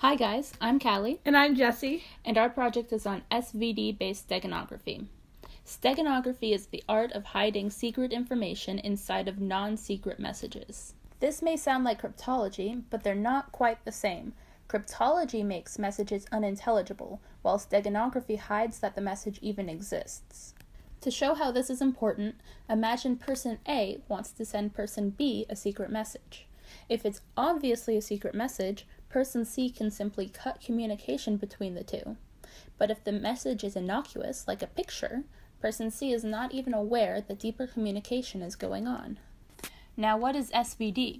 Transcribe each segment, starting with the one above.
Hi guys, I'm Callie. And I'm Jessie. And our project is on SVD-based steganography. Steganography is the art of hiding secret information inside of non-secret messages. This may sound like cryptology, but they're not quite the same. Cryptology makes messages unintelligible, while steganography hides that the message even exists. To show how this is important, imagine person A wants to send person B a secret message. If it's obviously a secret message, person C can simply cut communication between the two. But if the message is innocuous, like a picture, person C is not even aware that deeper communication is going on. Now, what is SVD?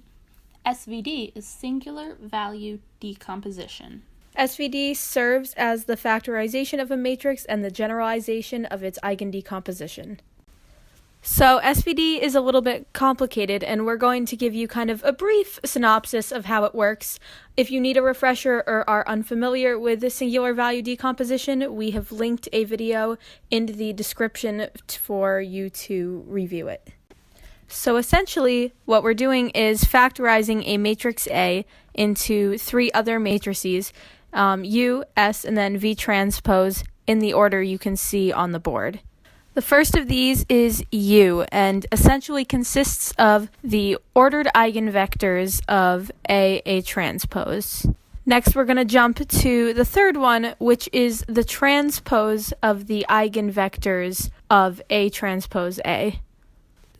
SVD is singular value decomposition. SVD serves as the factorization of a matrix and the generalization of its eigendecomposition. So SVD is a little bit complicated, and we're going to give you kind of a brief synopsis of how it works. If you need a refresher or are unfamiliar with the singular value decomposition, we have linked a video in the description for you to review it. So essentially, what we're doing is factorizing a matrix A into three other matrices, U, S, and then V transpose in the order you can see on the board. The first of these is U, and essentially consists of the ordered eigenvectors of A transpose. Next, we're going to jump to the third one, which is the transpose of the eigenvectors of A transpose A.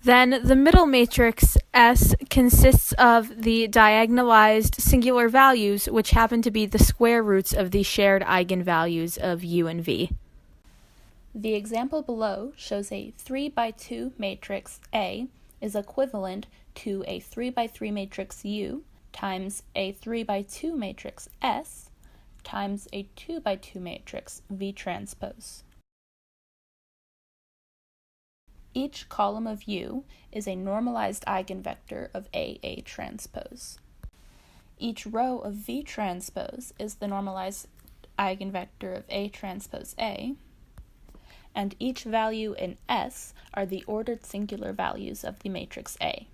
Then the middle matrix, S, consists of the diagonalized singular values, which happen to be the square roots of the shared eigenvalues of U and V. The example below shows a 3x2 matrix A is equivalent to a 3x3 matrix U times a 3x2 matrix S times a 2x2 matrix V transpose. Each column of U is a normalized eigenvector of A transpose. Each row of V transpose is the normalized eigenvector of A transpose A, and each value in S are the ordered singular values of the matrix A.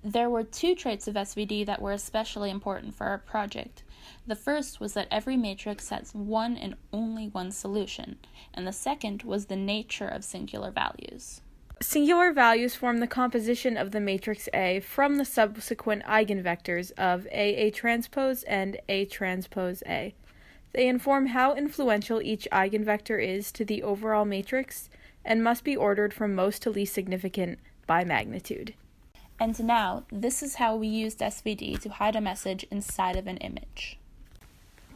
There were two traits of SVD that were especially important for our project. The first was that every matrix has one and only one solution, and the second was the nature of singular values. Singular values form the composition of the matrix A from the subsequent eigenvectors of A transpose and A transpose A. They inform how influential each eigenvector is to the overall matrix and must be ordered from most to least significant by magnitude. And now, this is how we used SVD to hide a message inside of an image.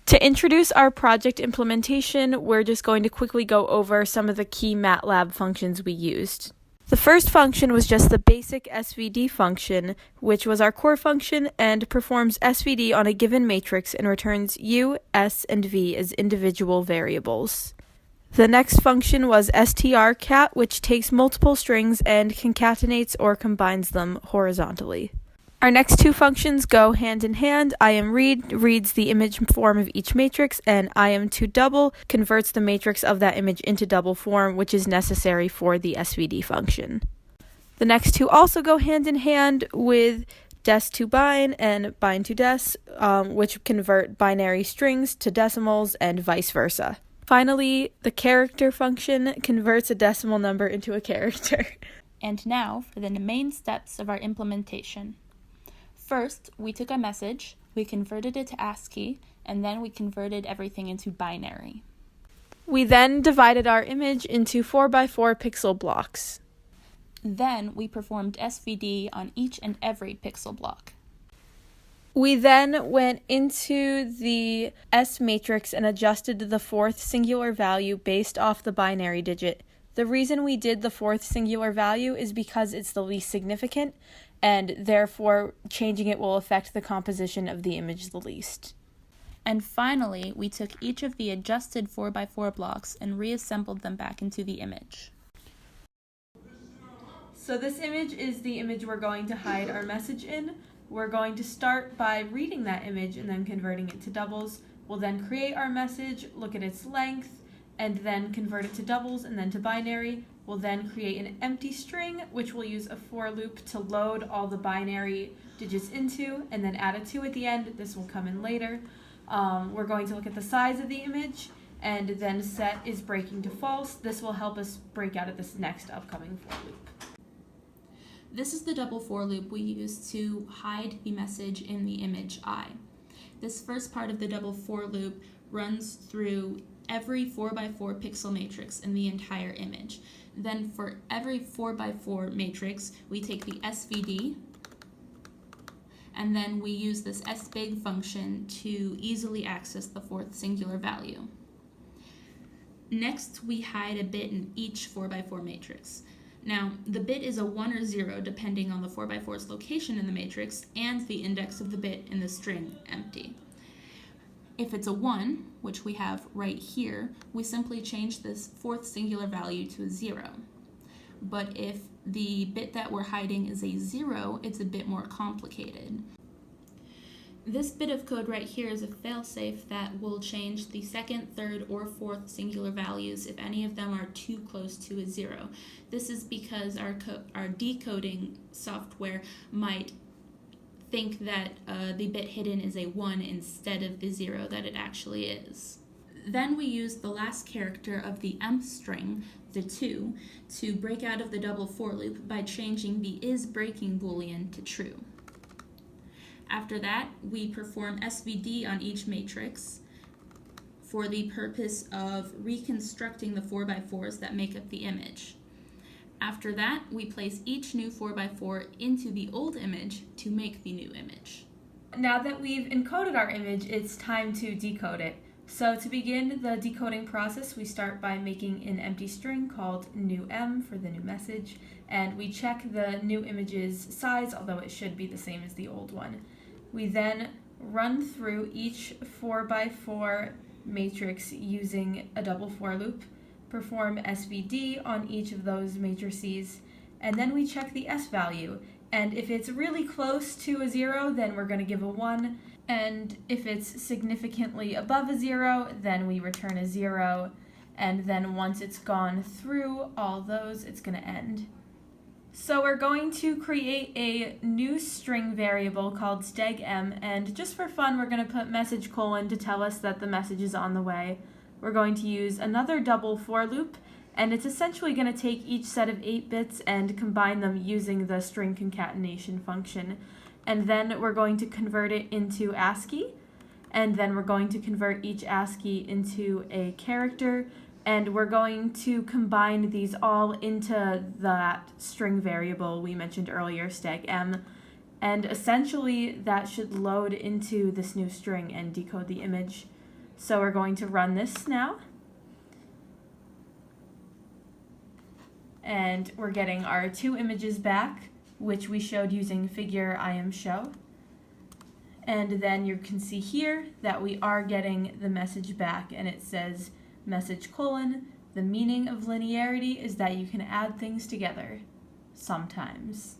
To introduce our project implementation, we're just going to quickly go over some of the key MATLAB functions we used. The first function was just the basic SVD function, which was our core function and performs SVD on a given matrix and returns U, S, and V as individual variables. The next function was strcat, which takes multiple strings and concatenates or combines them horizontally. Our next two functions go hand in hand. IamRead reads the image form of each matrix, and IamToDouble converts the matrix of that image into double form, which is necessary for the SVD function. The next two also go hand in hand with des2bind and bind2des, which convert binary strings to decimals and vice versa. Finally, the character function converts a decimal number into a character. And now for the main steps of our implementation. First, we took a message, we converted it to ASCII, and then we converted everything into binary. We then divided our image into 4x4 pixel blocks. Then we performed SVD on each and every pixel block. We then went into the S matrix and adjusted the fourth singular value based off the binary digit. The reason we did the fourth singular value is because it's the least significant, and therefore changing it will affect the composition of the image the least. And finally, we took each of the adjusted 4x4 blocks and reassembled them back into the image. So this image is the image we're going to hide our message in. We're going to start by reading that image and then converting it to doubles. We'll then create our message, look at its length, and then convert it to doubles and then to binary. We'll then create an empty string, which we'll use a for loop to load all the binary digits into, and then add a 2 at the end. This will come in later. We're going to look at the size of the image, and then set is breaking to false. This will help us break out of this next upcoming for loop. This is the double for loop we use to hide the message in the image I. This first part of the double for loop runs through every 4x4 pixel matrix in the entire image. Then for every 4x4 matrix, we take the SVD, and then we use this sbig function to easily access the fourth singular value. Next, we hide a bit in each 4x4 matrix. Now, the bit is a 1 or 0 depending on the 4x4's location in the matrix and the index of the bit in the string empty. If it's a 1, which we have right here, we simply change this fourth singular value to a 0. But if the bit that we're hiding is a 0, it's a bit more complicated. This bit of code right here is a failsafe that will change the second, third, or fourth singular values if any of them are too close to a 0. This is because our decoding software might think that the bit hidden is a 1 instead of the 0 that it actually is. Then we use the last character of the emp string, the 2, to break out of the double for loop by changing the isBreaking boolean to true. After that, we perform SVD on each matrix for the purpose of reconstructing the 4x4s that make up the image. After that, we place each new 4x4 into the old image to make the new image. Now that we've encoded our image, it's time to decode it. So to begin the decoding process, we start by making an empty string called newM for the new message, and we check the new image's size, although it should be the same as the old one. We then run through each 4x4 matrix using a double for loop, perform SVD on each of those matrices, and then we check the S value. And if it's really close to a 0, then we're going to give a 1. And if it's significantly above a 0, then we return a 0. And then once it's gone through all those, it's going to end. So we're going to create a new string variable called Steg_m, and just for fun, we're going to put message : to tell us that the message is on the way. We're going to use another double for loop, and it's essentially going to take each set of 8 bits and combine them using the string concatenation function. And then we're going to convert it into ASCII, and then we're going to convert each ASCII into a character, and we're going to combine these all into that string variable we mentioned earlier, Steg_m, and essentially that should load into this new string and decode the image. So we're going to run this now, and we're getting our 2 images back, which we showed using figure IMShow. And then you can see here that we are getting the message back, and it says message : the meaning of linearity is that you can add things together sometimes.